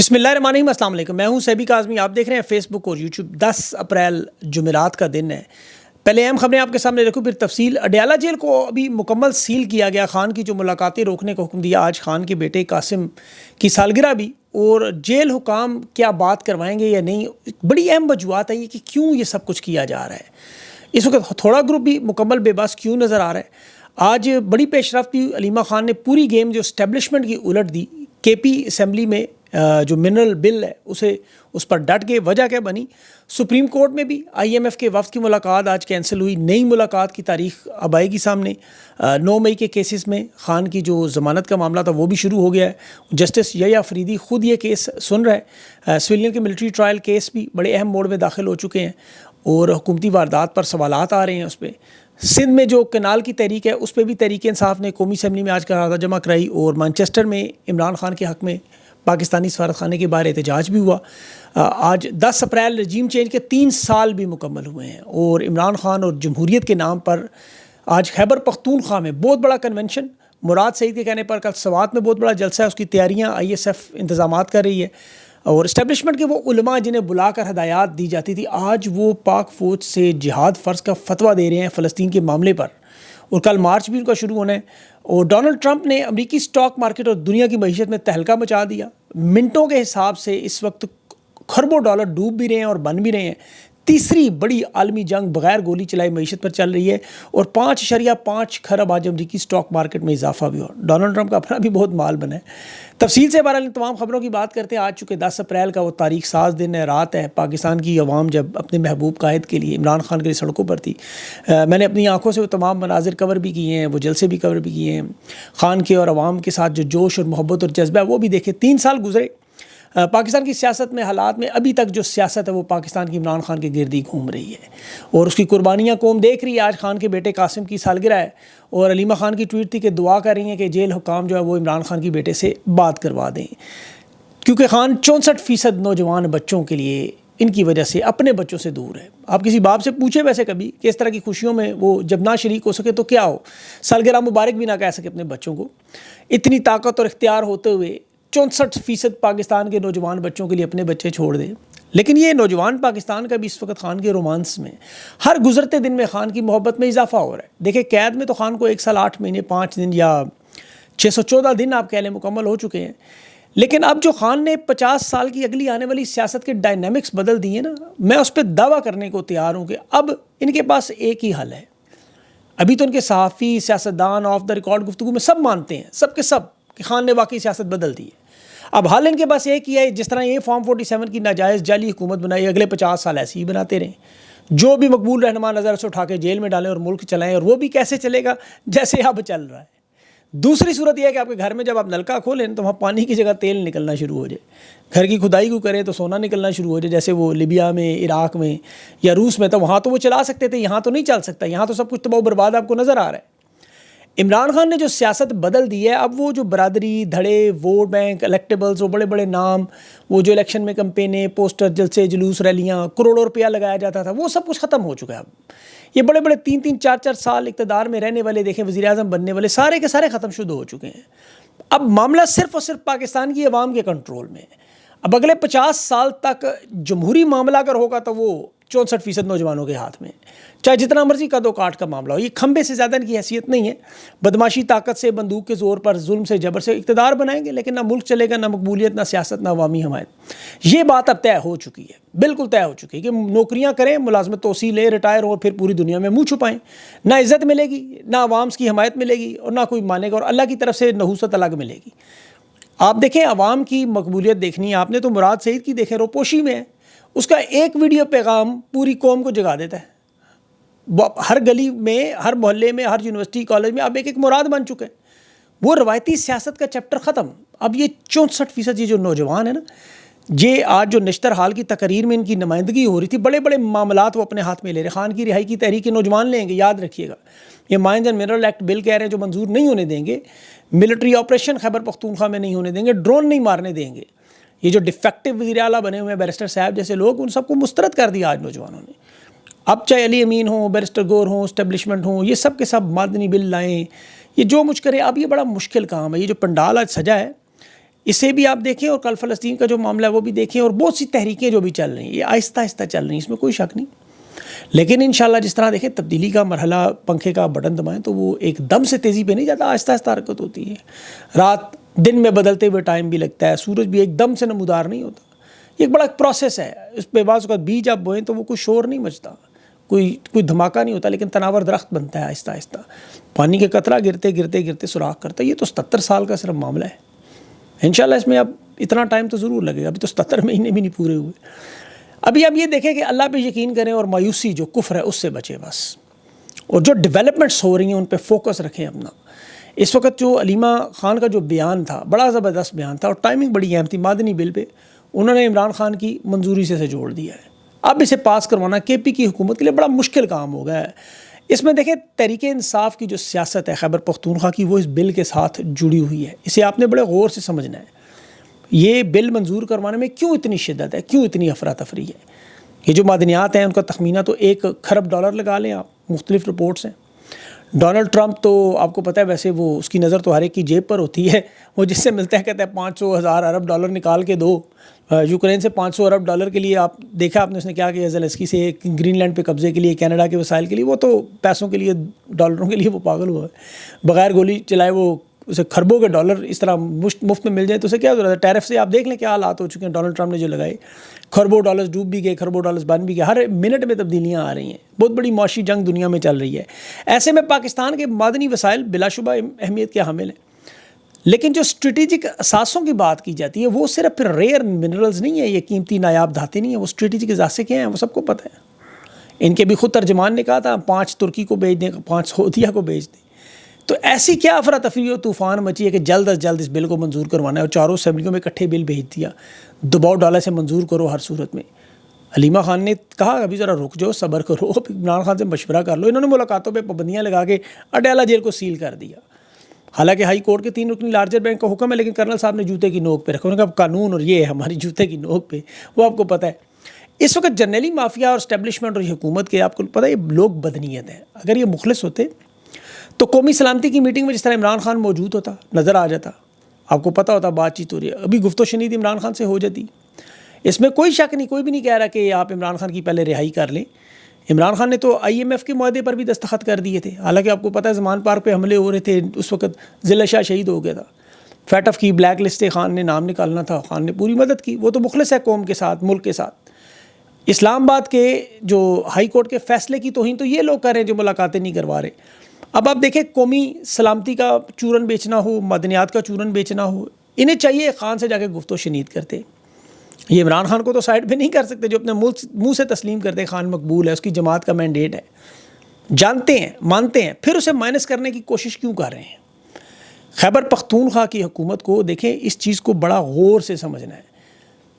بسم اللہ الرحمن الرحیم، السلام علیکم۔ میں ہوں سیبی کاظمی، آپ دیکھ رہے ہیں فیس بک اور یوٹیوب۔ 10 اپریل جمعرات کا دن ہے۔ پہلے اہم خبریں آپ کے سامنے رکھوں، پھر تفصیل۔ اڈیالہ جیل کو ابھی مکمل سیل کیا گیا۔ خان کی جو ملاقاتیں روکنے کا حکم دیا۔ آج خان کے بیٹے قاسم کی سالگرہ بھی، اور جیل حکام کیا بات کروائیں گے یا نہیں، بڑی اہم وجوہات ہے یہ کہ کیوں یہ سب کچھ کیا جا رہا ہے۔ اس وقت تھوڑا گروپ بھی مکمل بے بس کیوں نظر آ رہا ہے۔ آج بڑی پیش رفت بھی، علیمہ خان نے پوری گیم جو اسٹیبلشمنٹ کی الٹ دی۔ کے پی اسمبلی میں جو منرل بل ہے اس پر ڈٹ گئے۔ وجہ کیا بنی؟ سپریم کورٹ میں بھی آئی ایم ایف کے وفد کی ملاقات آج کینسل ہوئی۔ نئی ملاقات کی تاریخ اب آئے گی سامنے۔ 9 مئی کے کیسز میں خان کی جو ضمانت کا معاملہ تھا وہ بھی شروع ہو گیا ہے۔ جسٹس یحییٰ افریدی خود یہ کیس سن رہا ہے۔ سویلین کے ملٹری ٹرائل کیس بھی بڑے اہم موڑ میں داخل ہو چکے ہیں، اور حکومتی واردات پر سوالات آ رہے ہیں اس پہ۔ سندھ میں جو کینال کی تحریک ہے اس پہ بھی تحریک انصاف نے قومی اسمبلی میں آج قرارداد جمع کرائی، اور مانچسٹر میں عمران خان کے حق میں پاکستانی سفارت خانے کے باہر احتجاج بھی ہوا۔ آج 10 اپریل رجیم چینج کے 3 سال بھی مکمل ہوئے ہیں، اور عمران خان اور جمہوریت کے نام پر آج خیبر پختونخوا میں بہت بڑا کنونشن، مراد سعید کے کہنے پر کل سوات میں بہت بڑا جلسہ ہے۔ اس کی تیاریاں آئی ایس ایف انتظامات کر رہی ہے، اور اسٹیبلشمنٹ کے وہ علماء جنہیں بلا کر ہدایات دی جاتی تھی، آج وہ پاک فوج سے جہاد فرض کا فتویٰ دے رہے ہیں فلسطین کے معاملے پر، اور کل مارچ بھی ان کا شروع ہونا ہے۔ اور ڈونلڈ ٹرمپ نے امریکی سٹاک مارکیٹ اور دنیا کی معیشت میں تہلکہ مچا دیا۔ منٹوں کے حساب سے اس وقت کھربوں ڈالر ڈوب بھی رہے ہیں اور بن بھی رہے ہیں۔ تیسری بڑی عالمی جنگ بغیر گولی چلائے معیشت پر چل رہی ہے، اور 5.5 کھرب آج امریکی سٹاک مارکیٹ میں اضافہ بھی ہوا۔ ڈونلڈ ٹرمپ کا اپنا بھی بہت مال بنا ہے۔ تفصیل سے بہرحال ان تمام خبروں کی بات کرتے ہیں۔ آج چونکہ 10 اپریل کا وہ تاریخ ساز دن ہے، رات ہے، پاکستان کی عوام جب اپنے محبوب قائد کے لیے، عمران خان کے لیے سڑکوں پر تھی۔ میں نے اپنی آنکھوں سے وہ تمام مناظر کور بھی کیے ہیں، وہ جلسے بھی کور بھی کیے ہیں۔ خان کے اور عوام کے ساتھ جو جوش اور محبت اور جذبہ ہے وہ بھی دیکھے۔ 3 سال گزرے۔ پاکستان کی سیاست میں، حالات میں ابھی تک جو سیاست ہے وہ پاکستان کی عمران خان کے گرد ہی گھوم رہی ہے، اور اس کی قربانیاں قوم دیکھ رہی ہے۔ آج خان کے بیٹے قاسم کی سالگرہ ہے، اور علیمہ خان کی ٹویٹ تھی کہ دعا کر رہی ہیں کہ جیل حکام جو ہے وہ عمران خان کی بیٹے سے بات کروا دیں، کیونکہ خان 64% نوجوان بچوں کے لیے ان کی وجہ سے اپنے بچوں سے دور ہے۔ آپ کسی باپ سے پوچھیں ویسے کبھی کہ اس طرح کی خوشیوں میں وہ جب نہ شریک ہو سکے تو کیا ہو، سالگرہ مبارک بھی نہ کہہ سکے اپنے بچوں کو۔ اتنی طاقت اور اختیار ہوتے ہوئے 64% پاکستان کے نوجوان بچوں کے لیے اپنے بچے چھوڑ دیں۔ لیکن یہ نوجوان پاکستان کا بھی اس وقت خان کے رومانس میں، ہر گزرتے دن میں خان کی محبت میں اضافہ ہو رہا ہے۔ دیکھیں، قید میں تو خان کو 1 سال 8 مہینے 5 دن یا 614 دن آپ کہہ لیں مکمل ہو چکے ہیں، لیکن اب جو خان نے 50 سال کی اگلی آنے والی سیاست کے ڈائنامکس بدل دیے نا، میں اس پہ دعویٰ کرنے کو تیار ہوں کہ اب ان کے پاس ایک ہی حل ہے۔ ابھی تو ان کے صحافی، سیاستدان، آف دا ریکارڈ گفتگو میں سب مانتے ہیں، سب کے سب، کہ خان نے واقعی سیاست بدل دی ہے۔ اب حال ان کے پاس ایک ہی ہے، جس طرح یہ فارم 47 کی ناجائز جعلی حکومت بنائی، اگلے 50 سال ایسے ہی بناتے رہیں۔ جو بھی مقبول رہنما نظر سے اٹھا کے جیل میں ڈالیں اور ملک چلائیں، اور وہ بھی کیسے چلے گا؟ جیسے اب چل رہا ہے۔ دوسری صورت یہ ہے کہ آپ کے گھر میں جب آپ نلکا کھولیں تو وہاں پانی کی جگہ تیل نکلنا شروع ہو جائے، گھر کی کھدائی کو کریں تو سونا نکلنا شروع ہو جائے، جیسے وہ لیبیا میں، عراق میں یا روس میں، تو وہاں تو وہ چلا سکتے تھے، یہاں تو نہیں چل سکتا، یہاں تو سب کچھ تباہ و برباد آپ کو نظر آ رہا ہے۔ عمران خان نے جو سیاست بدل دی ہے، اب وہ جو برادری، دھڑے، ووٹ بینک، الیکٹیبلز، وہ بڑے بڑے نام، وہ جو الیکشن میں کمپینیں، پوسٹر، جلسے، جلوس، ریلیاں، کروڑوں روپیہ لگایا جاتا تھا، وہ سب کچھ ختم ہو چکا ہے۔ اب یہ بڑے بڑے 3 4 سال اقتدار میں رہنے والے، دیکھیں وزیر اعظم بننے والے، سارے کے سارے ختم شدہ ہو چکے ہیں۔ اب معاملہ صرف اور صرف پاکستان کی عوام کے کنٹرول میں ہے۔ اب اگلے 50 سال تک جمہوری معاملہ اگر ہوگا تو وہ 64% نوجوانوں کے ہاتھ میں، چاہے جتنا مرضی قد و کاٹ کا معاملہ ہو۔ یہ کھمبے سے زیادہ ان کی حیثیت نہیں ہے۔ بدماشی، طاقت سے، بندوق کے زور پر، ظلم سے، جبر سے اقتدار بنائیں گے، لیکن نہ ملک چلے گا، نہ مقبولیت، نہ سیاست، نہ عوامی حمایت۔ یہ بات اب طے ہو چکی ہے، بالکل طے ہو چکی ہے کہ نوکریاں کریں، ملازمت توسیع لیں، ریٹائر ہوں، پھر پوری دنیا میں منہ چھپائیں۔ نہ عزت ملے گی، نہ عوام کی حمایت ملے گی، اور نہ کوئی مانے گا، اور اللہ کی طرف سے نحوست الگ ملے گی۔ آپ دیکھیں، عوام کی مقبولیت دیکھنی ہے آپ نے تو مراد سعید کی دیکھیں، روپوشی میں ہے، اس کا ایک ویڈیو پیغام پوری قوم کو جگا دیتا ہے۔ ہر گلی میں، ہر محلے میں، ہر یونیورسٹی کالج میں اب ایک مراد بن چکے ہیں۔ وہ روایتی سیاست کا چیپٹر ختم۔ اب یہ 64% یہ جو نوجوان ہیں نا، یہ آج جو نشتر حال کی تقریر میں ان کی نمائندگی ہو رہی تھی، بڑے بڑے معاملات وہ اپنے ہاتھ میں لے رہے۔ خان کی رہائی کی تحریک کے نوجوان لیں گے، یاد رکھیے گا۔ یہ مائنز اینڈ منرل ایکٹ بل کہہ رہے ہیں جو منظور نہیں ہونے دیں گے، ملٹری آپریشن خیبر پختونخوا میں نہیں ہونے دیں گے، ڈرون نہیں مارنے دیں گے۔ یہ جو ڈیفیکٹو وزیر اعلیٰ بنے ہوئے ہیں بیرسٹر صاحب جیسے لوگ، ان سب کو مسترد کر دیا آج نوجوانوں نے۔ اب چاہے علی امین ہوں، بیرسٹر گور ہوں، اسٹیبلشمنٹ ہوں، یہ سب کے سب مدنی بل لائیں، یہ جو مجھ کرے۔ اب یہ بڑا مشکل کام ہے۔ یہ جو پنڈال آج سجا ہے، اسے بھی آپ دیکھیں، اور کل فلسطین کا جو معاملہ ہے وہ بھی دیکھیں، اور بہت سی تحریکیں جو بھی چل رہی ہیں یہ آہستہ آہستہ چل رہی ہیں، اس میں کوئی شک نہیں. لیکن انشاءاللہ جس طرح دیکھیں تبدیلی کا مرحلہ، پنکھے کا بٹن دبائیں تو وہ ایک دم سے تیزی پہ نہیں جاتا، آہستہ آہستہ حرکت ہوتی ہے. رات دن میں بدلتے ہوئے ٹائم بھی لگتا ہے، سورج بھی ایک دم سے نمودار نہیں ہوتا. یہ ایک بڑا پروسیس ہے. اس پہ بعض اوقات بیج آپ بوئیں تو وہ کوئی شور نہیں مچتا، کوئی دھماکہ نہیں ہوتا، لیکن تناور درخت بنتا ہے آہستہ آہستہ. پانی کا قطرہ گرتے گرتے گرتے سوراخ کرتا ہے. یہ تو 77 سال کا صرف معاملہ ہے. انشاءاللہ اس میں اب اتنا ٹائم تو ضرور لگے گا، ابھی تو 77 مہینے بھی نہیں پورے ہوئے. ابھی آپ یہ دیکھیں کہ اللہ پہ یقین کریں اور مایوسی جو کفر ہے اس سے بچیں بس. اور جو ڈیولپمنٹس ہو رہی ہیں ان پہ فوکس رکھیں اپنا. اس وقت جو علیمہ خان کا جو بیان تھا بڑا زبردست بیان تھا، اور ٹائمنگ بڑی اہم تھی. مادنی بل پہ انہوں نے عمران خان کی منظوری سے جوڑ دیا ہے. اب اسے پاس کروانا کے پی کی حکومت کے لیے بڑا مشکل کام ہو گیا ہے. اس میں دیکھیں تحریک انصاف کی جو سیاست ہے خیبر پختونخوا کی، وہ اس بل کے ساتھ جڑی ہوئی ہے. اسے آپ نے بڑے غور سے سمجھنا ہے. یہ بل منظور کروانے میں کیوں اتنی شدت ہے، کیوں اتنی افراتفری ہے. یہ جو معدنیات ہیں ان کا تخمینہ تو $1 کھرب لگا لیں آپ، مختلف رپورٹس ہیں. ڈونلڈ ٹرمپ تو آپ کو پتہ ہے ویسے وہ اس کی نظر تو ہر ایک کی جیب پر ہوتی ہے. وہ جس سے ملتا ہے کہتا ہے 500,000 ارب ڈالر نکال کے دو. یوکرین سے 500 ارب ڈالر کے لیے آپ دیکھا آپ نے اس نے کیا کیا زیلنسکی سے گرین لینڈ پہ قبضے کے لیے، کینیڈا کے وسائل کے لیے. وہ تو پیسوں کے لیے، ڈالروں کے لیے وہ پاگل ہوا ہے. بغیر گولی چلائے وہ اسے کھربوں کے ڈالر اس طرح مفت میں مل جائے تو اسے کیا ضرورت ہے. ٹیرف سے آپ دیکھ لیں کیا حالات ہو چکے ہیں ڈونلڈ ٹرمپ نے جو لگائے. کھربوں ڈالرز ڈوب بھی گئے، کھربوں ڈالرز بن بھی گئے. ہر منٹ میں تبدیلیاں آ رہی ہیں. بہت بڑی معاشی جنگ دنیا میں چل رہی ہے. ایسے میں پاکستان کے معدنی وسائل بلا شبہ اہمیت کے حامل ہیں. لیکن جو اسٹریٹجک اثاثوں کی بات کی جاتی ہے وہ صرف پھر ریئر منرلز نہیں ہیں، یہ قیمتی نایاب دھاتیں نہیں ہیں. وہ اسٹریٹجک اثاثے کیا ہیں وہ سب کو پتہ ہے. ان کے بھی خود ترجمان نے کہا تھا 5 ترکی کو بھیج دیں، 5 سعودیہ کو بھیج دیں. تو ایسی کیا افراتفری و طوفان مچی ہے کہ جلد از جلد اس بل کو منظور کروانا ہے، اور چاروں اسمبلیوں میں اکٹھے بل بھیج دیا. دباؤ ڈالا سے منظور کرو ہر صورت میں. علیمہ خان نے کہا ابھی ذرا رک جاؤ، صبر کرو، عمران خان سے مشورہ کر لو. انہوں نے ملاقاتوں پہ پابندیاں لگا کے اڈیالہ جیل کو سیل کر دیا. حالانکہ ہائی کورٹ کے 3 رکنی لارجر بینک کا حکم ہے، لیکن کرنل صاحب نے جوتے کی نوک پہ رکھا. انہوں نے کہا قانون اور یہ ہے ہماری جوتے کی نوک پہ. وہ آپ کو پتہ ہے اس وقت جرنیلی مافیا اور اسٹیبلشمنٹ اور حکومت کے آپ کو پتہ ہے یہ لوگ بدنیت ہیں. اگر یہ مخلص ہوتے تو قومی سلامتی کی میٹنگ میں جس طرح عمران خان موجود ہوتا، نظر آ جاتا، آپ کو پتہ ہوتا بات چیت ہو رہی ہے، ابھی گفت و شنید عمران خان سے ہو جاتی. اس میں کوئی شک نہیں، کوئی بھی نہیں کہہ رہا کہ آپ عمران خان کی پہلے رہائی کر لیں. عمران خان نے تو IMF کے معاہدے پر بھی دستخط کر دیے تھے. حالانکہ آپ کو پتہ ہے زمان پارک پہ حملے ہو رہے تھے، اس وقت ضلع شاہ شہید ہو گیا تھا. فیٹف کی بلیک لسٹ خان نے نام نکالنا تھا، خان نے پوری مدد کی. وہ تو مخلص ہے قوم کے ساتھ، ملک کے ساتھ. اسلام آباد کے جو ہائی کورٹ کے فیصلے کی توہین تو یہ لوگ کر رہے ہیں جو ملاقاتیں نہیں کروا رہے. اب آپ دیکھیں قومی سلامتی کا چورن بیچنا ہو، معدنیات کا چورن بیچنا ہو، انہیں چاہیے خان سے جا کے گفت و شنید کرتے. یہ عمران خان کو تو سائڈ پہ نہیں کر سکتے جو اپنے منہ سے تسلیم کرتے خان مقبول ہے، اس کی جماعت کا مینڈیٹ ہے، جانتے ہیں مانتے ہیں، پھر اسے مائنس کرنے کی کوشش کیوں کر رہے ہیں. خیبر پختونخوا کی حکومت کو دیکھیں اس چیز کو بڑا غور سے سمجھنا ہے.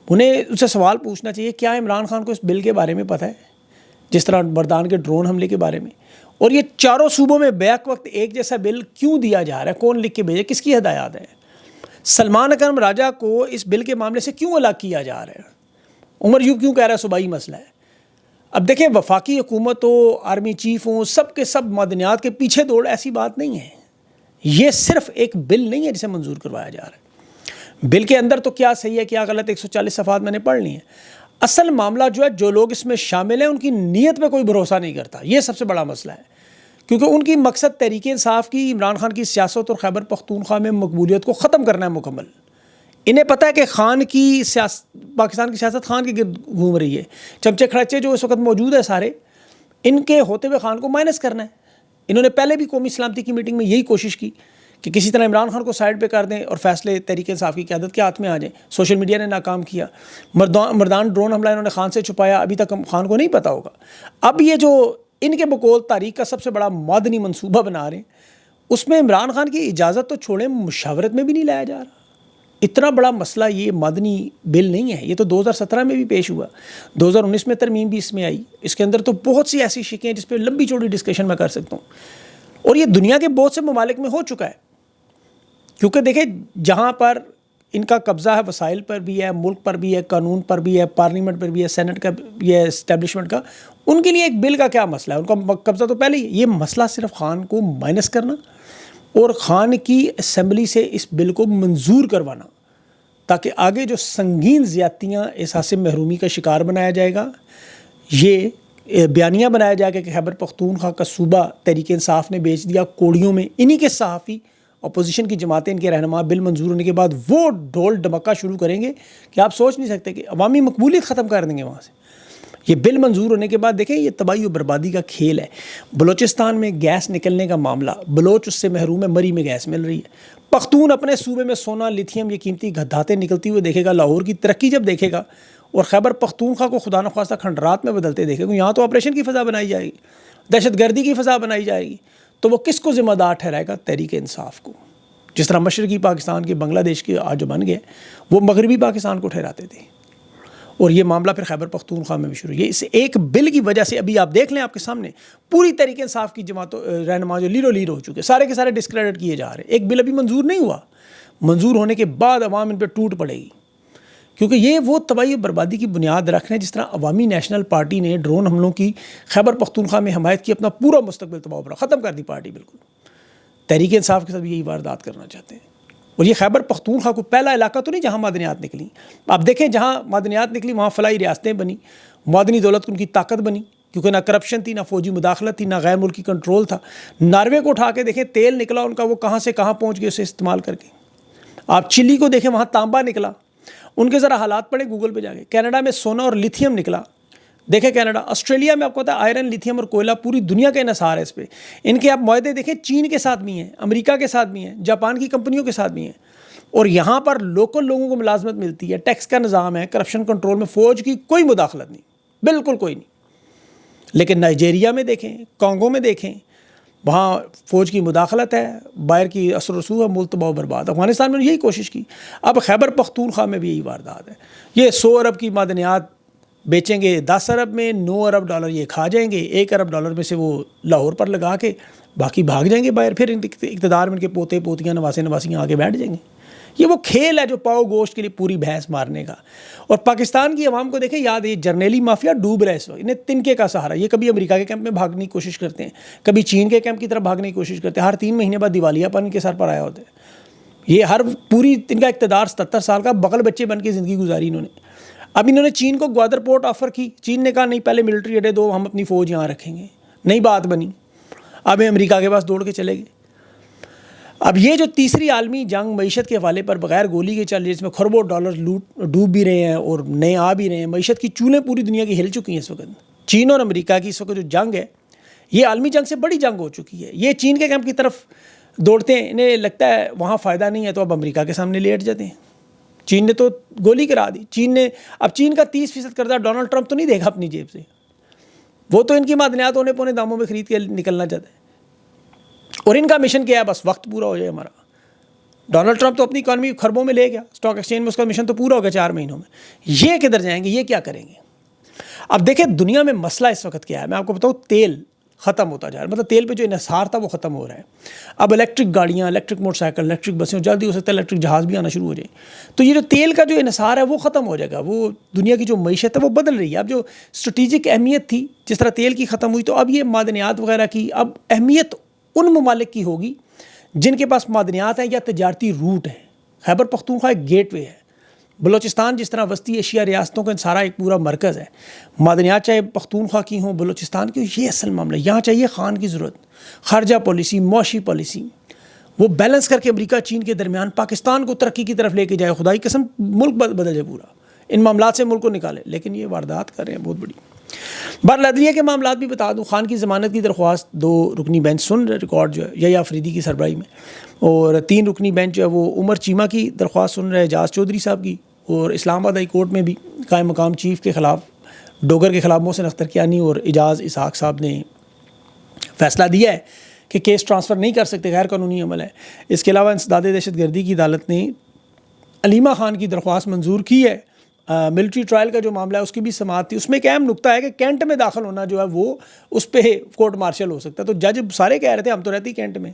انہیں اسے سوال پوچھنا چاہیے کیا عمران خان کو اس بل کے بارے میں پتہ ہے، جس طرح بردان کے ڈرون حملے کے بارے میں. اور یہ چاروں صوبوں میں بیک وقت ایک جیسا بل کیوں دیا جا رہا ہے، کون لکھ کے بھیجے، کس کی ہدایات ہے. سلمان اکرم راجہ کو اس بل کے معاملے سے کیوں الگ کیا جا رہا ہے. عمر یوں کیوں کہہ رہا ہے صوبائی مسئلہ ہے. اب دیکھیں وفاقی حکومت ہو، آرمی چیف ہوں، سب کے سب معدنیات کے پیچھے دوڑ، ایسی بات نہیں ہے. یہ صرف ایک بل نہیں ہے جسے منظور کروایا جا رہا ہے. بل کے اندر تو کیا صحیح ہے کیا غلط 140 صفحات میں نے پڑھ لی ہیں. اصل معاملہ جو ہے جو لوگ اس میں شامل ہیں ان کی نیت پہ کوئی بھروسہ نہیں کرتا. یہ سب سے بڑا مسئلہ ہے، کیونکہ ان کی مقصد تحریک انصاف کی عمران خان کی سیاست اور خیبر پختونخوا میں مقبولیت کو ختم کرنا ہے مکمل. انہیں پتہ ہے کہ خان کی پاکستان کی سیاست خان کے گرد گھوم رہی ہے. چمچے کھڑچے جو اس وقت موجود ہیں سارے، ان کے ہوتے ہوئے خان کو مائنس کرنا ہے. انہوں نے پہلے بھی قومی سلامتی کی میٹنگ میں یہی کوشش کی کہ کسی طرح عمران خان کو سائڈ پہ کر دیں اور فیصلے تحریک انصاف کی قیادت کے ہاتھ میں آ جائیں. سوشل میڈیا نے ناکام کیا. مردان ڈرون حملہ انہوں نے خان سے چھپایا، ابھی تک خان کو نہیں پتہ ہوگا. اب یہ جو ان کے بقول تاریخ کا سب سے بڑا معدنی منصوبہ بنا رہے ہیں، اس میں عمران خان کی اجازت تو چھوڑیں، مشاورت میں بھی نہیں لایا جا رہا. اتنا بڑا مسئلہ یہ مدنی بل نہیں ہے. یہ تو 2017 میں بھی پیش ہوا، 2019 میں ترمیم بھی اس میں آئی. اس کے اندر تو بہت سی ایسی شکیں ہیں جس پہ لمبی چوڑی ڈسکشن میں کر سکتا ہوں. اور یہ دنیا کے بہت سے ممالک میں ہو چکا ہے. کیونکہ دیکھیں جہاں پر ان کا قبضہ ہے، وسائل پر بھی ہے، ملک پر بھی ہے، قانون پر بھی ہے، پارلیمنٹ پر بھی ہے، سینٹ کا بھی ہے، اسٹیبلشمنٹ کا، ان کے لیے ایک بل کا کیا مسئلہ ہے. ان کا قبضہ تو پہلے ہی. یہ مسئلہ صرف خان کو مائنس کرنا اور خان کی اسمبلی سے اس بل کو منظور کروانا، تاکہ آگے جو سنگین زیادتیاں احساس محرومی کا شکار بنایا جائے گا، یہ بیانیہ بنایا جائے گا کہ خیبر پختونخوا کا صوبہ تحریک انصاف نے بیچ دیا کوڑیوں میں، انہی کے صحافی، اپوزیشن کی جماعتیں، ان کے رہنما بل منظور ہونے کے بعد وہ ڈھول ڈمکا شروع کریں گے کہ آپ سوچ نہیں سکتے کہ عوامی مقبولیت ختم کر دیں گے وہاں سے۔ یہ بل منظور ہونے کے بعد دیکھیں یہ تباہی و بربادی کا کھیل ہے۔ بلوچستان میں گیس نکلنے کا معاملہ، بلوچ اس سے محروم ہے، مری میں گیس مل رہی ہے۔ پختون اپنے صوبے میں سونا، لیتھیم، یہ قیمتی دھاتیں نکلتی ہوئے دیکھے گا، لاہور کی ترقی جب دیکھے گا اور خیبر پختونخوا کو خدا نخواستہ کھنڈرات میں بدلتے دیکھے گا، یہاں تو آپریشن کی فضا بنائی جائے گی، دہشت گردی کی فضا بنائی جائے گی، تو وہ کس کو ذمہ دار ٹھہرائے گا؟ تحریک انصاف کو۔ جس طرح مشرقی پاکستان کے بنگلہ دیش کے آج جو بن گئے وہ مغربی پاکستان کو ٹھہراتے تھے، اور یہ معاملہ پھر خیبر پختونخوا میں بھی شروع ہے۔ اس ایک بل کی وجہ سے ابھی آپ دیکھ لیں آپ کے سامنے پوری تحریک انصاف کی جماعتوں رہنما جو لیرو لیر ہو چکے، سارے کے سارے ڈسکریڈٹ کیے جا رہے ہیں۔ ایک بل ابھی منظور نہیں ہوا، منظور ہونے کے بعد عوام ان پہ ٹوٹ پڑے گی، کیونکہ یہ وہ تباہی و بربادی کی بنیاد رکھ رہے ہیں۔ جس طرح عوامی نیشنل پارٹی نے ڈرون حملوں کی خیبر پختونخوا میں حمایت کی، اپنا پورا مستقبل تباہ و برباد ختم کر دی پارٹی، بالکل تحریک انصاف کے ساتھ یہی واردات کرنا چاہتے ہیں۔ اور یہ خیبر پختونخوا کو پہلا علاقہ تو نہیں جہاں معدنیات نکلی، آپ دیکھیں جہاں معدنیات نکلی وہاں فلاحی ریاستیں بنی، معدنی دولت ان کی طاقت بنی، کیونکہ نہ کرپشن تھی، نہ فوجی مداخلت تھی، نہ غیر ملکی کنٹرول تھا۔ ناروے کو اٹھا کے دیکھیں، تیل نکلا ان کا، وہ کہاں سے کہاں پہنچ گئے اسے استعمال کر کے۔ آپ چلی کو دیکھیں، وہاں تانبا نکلا، ان کے ذرا حالات پڑھیں گوگل پہ جا کے۔ کینیڈا میں سونا اور لیتھیم نکلا، دیکھیں کینیڈا۔ آسٹریلیا میں آپ کو پتا ہے آئرن، لیتھیم اور کوئلہ پوری دنیا کا انحصار ہے اس پہ۔ ان کے آپ معاہدے دیکھیں، چین کے ساتھ بھی ہیں، امریکہ کے ساتھ بھی ہیں، جاپان کی کمپنیوں کے ساتھ بھی ہیں، اور یہاں پر لوکل لوگوں کو ملازمت ملتی ہے، ٹیکس کا نظام ہے، کرپشن کنٹرول میں فوج کی کوئی مداخلت نہیں، بالکل کوئی نہیں۔ لیکن نائجیریا میں دیکھیں، کانگو میں دیکھیں، وہاں فوج کی مداخلت ہے، باہر کی اثر و رسوخ ہے، ملک تباہ و برباد۔ افغانستان میں یہی کوشش کی، اب خیبر پختونخوا میں بھی یہی واردات ہے۔ یہ 100 ارب کی معدنیات بیچیں گے، 10 ارب میں 9 ارب ڈالر یہ کھا جائیں گے، 1 ارب ڈالر میں سے وہ لاہور پر لگا کے باقی بھاگ جائیں گے باہر، پھر اقتدار میں ان کے پوتے پوتیاں نواسے نواسیاں آگے بیٹھ جائیں گے۔ یہ وہ کھیل ہے جو پاؤ گوشت کے لیے پوری بھینس مارنے کا۔ اور پاکستان کی عوام کو دیکھیں، یاد ہے یہ جرنیلی مافیا ڈوب رہا ہے اس وقت، انہیں تنکے کا سہارا۔ یہ کبھی امریکہ کے کیمپ میں بھاگنے کی کوشش کرتے ہیں، کبھی چین کے کیمپ کی طرف بھاگنے کی کوشش کرتے ہیں، ہر 3 مہینے بعد دیوالیہ پن کے سر پر آیا ہوتا ہے۔ یہ ہر پوری ان کا اقتدار 77 سال کا بغل بچے بن کے زندگی گزاری انہوں نے۔ اب انہوں نے چین کو گوادر پورٹ آفر کی، چین نے کہا نہیں پہلے ملٹری اڈے دو، ہم اپنی فوج یہاں رکھیں گے، نہیں بات بنی، اب امریکہ کے پاس دوڑ کے چلے گئے۔ اب یہ جو تیسری عالمی جنگ معیشت کے حوالے پر بغیر گولی کے چل رہی ہے، جس میں خربوں ڈالر ڈوب بھی رہے ہیں اور نئے آ بھی رہے ہیں، معیشت کی چولیں پوری دنیا کی ہل چکی ہیں اس وقت۔ چین اور امریکہ کی اس وقت جو جنگ ہے، یہ عالمی جنگ سے بڑی جنگ ہو چکی ہے۔ یہ چین کے کیمپ کی طرف دوڑتے ہیں، انہیں لگتا ہے وہاں فائدہ نہیں ہے تو اب امریکہ کے سامنے لیٹ جاتے ہیں۔ چین نے تو گولی کرا دی، چین کا 30% قرضہ ڈونلڈ ٹرمپ تو نہیں دے گا اپنی جیب سے، وہ تو ان کی معدنیات ہونے پونے داموں میں خرید کے نکلنا چاہتا ہے، اور ان کا مشن کیا ہے؟ بس وقت پورا ہو جائے ہمارا۔ ڈونلڈ ٹرمپ تو اپنی اکانومی خربوں میں لے گیا، اسٹاک ایکسچینج میں اس کا مشن تو پورا ہو گیا 4 مہینوں میں۔ یہ کدھر جائیں گے؟ یہ کیا کریں گے؟ اب دیکھیں دنیا میں مسئلہ اس وقت کیا ہے، میں آپ کو بتاؤں، تیل ختم ہوتا جا رہا ہے، مطلب تیل پہ جو انحصار تھا وہ ختم ہو رہا ہے۔ اب الیکٹرک گاڑیاں، الیکٹرک موٹر سائیکل، الیکٹرک بسیں، جلدی ہو سکتا ہے الیکٹرک جہاز بھی آنا شروع ہو جائے، تو یہ جو تیل کا جو انحصار ہے وہ ختم ہو جائے گا۔ وہ دنیا کی جو معیشت ہے وہ بدل رہی ہے۔ اب جو اسٹریٹجک اہمیت تھی، جس طرح تیل کی ختم ہوئی، تو اب یہ معدنیات وغیرہ کی اب اہمیت ان ممالک کی ہوگی جن کے پاس معدنیات ہیں یا تجارتی روٹ ہے۔ خیبر پختونخوا ایک گیٹ وے ہے۔ بلوچستان جس طرح وسطی ایشیا ریاستوں کا سارا ایک پورا مرکز ہے، معدنیات چاہے پختونخوا کی ہوں، بلوچستان کی ہوں، یہ اصل معاملہ ہے۔ یہاں چاہیے خان کی ضرورت، خارجہ پالیسی، معاشی پالیسی، وہ بیلنس کر کے امریکہ چین کے درمیان پاکستان کو ترقی کی طرف لے کے جائے، خدائی قسم ملک بدل جائے پورا، ان معاملات سے ملک کو نکالے۔ لیکن یہ واردات کر رہے ہیں بہت بڑی۔ بہرحال کے معاملات بھی بتا دوں، خان کی ضمانت کی درخواست 2 رکنی بینچ سن رہے، ریکارڈ جو ہے یحییٰ آفریدی کی سربراہی میں، اور 3 رکنی بینچ جو ہے وہ عمر چیمہ کی درخواست سن رہے، اعجاز چودھری صاحب کی، اور اسلام آباد ہائی کورٹ میں بھی قائم مقام چیف کے خلاف، ڈوگر کے خلاف محسن اختر کیانی اور اعجاز اسحاق صاحب نے فیصلہ دیا ہے کہ کیس ٹرانسفر نہیں کر سکتے، غیر قانونی عمل ہے۔ اس کے علاوہ انسداد دہشت گردی کی عدالت نے علیمہ خان کی درخواست منظور کی ہے۔ ملٹری ٹرائل کا جو معاملہ ہے اس کی بھی سماعت تھی، اس میں ایک اہم نقطہ ہے کہ کینٹ میں داخل ہونا جو ہے وہ اس پہ کورٹ مارشل ہو سکتا ہے، تو جج سارے کہہ رہے تھے ہم تو رہتے ہی کینٹ میں،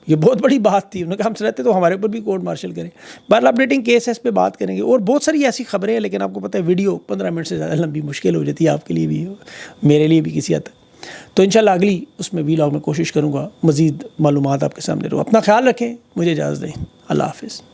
یہ بہت بڑی بات تھی، انہوں نے کہا ہم سے رہتے تو ہمارے اوپر بھی کورٹ مارشل کریں۔ بہرحال اپڈیٹنگ کیس ہے، اس پہ بات کریں گے، اور بہت ساری ایسی خبریں ہیں، لیکن آپ کو پتہ ہے ویڈیو 15 منٹ سے زیادہ لمبی مشکل ہو جاتی ہے، آپ کے لیے بھی، میرے لیے بھی کسی حد تک، تو انشاءاللہ اگلی اس میں ویلاگ میں کوشش کروں گا مزید معلومات آپ کے سامنے رہو۔ اپنا خیال رکھیں، مجھے اجازت دیں، اللہ حافظ۔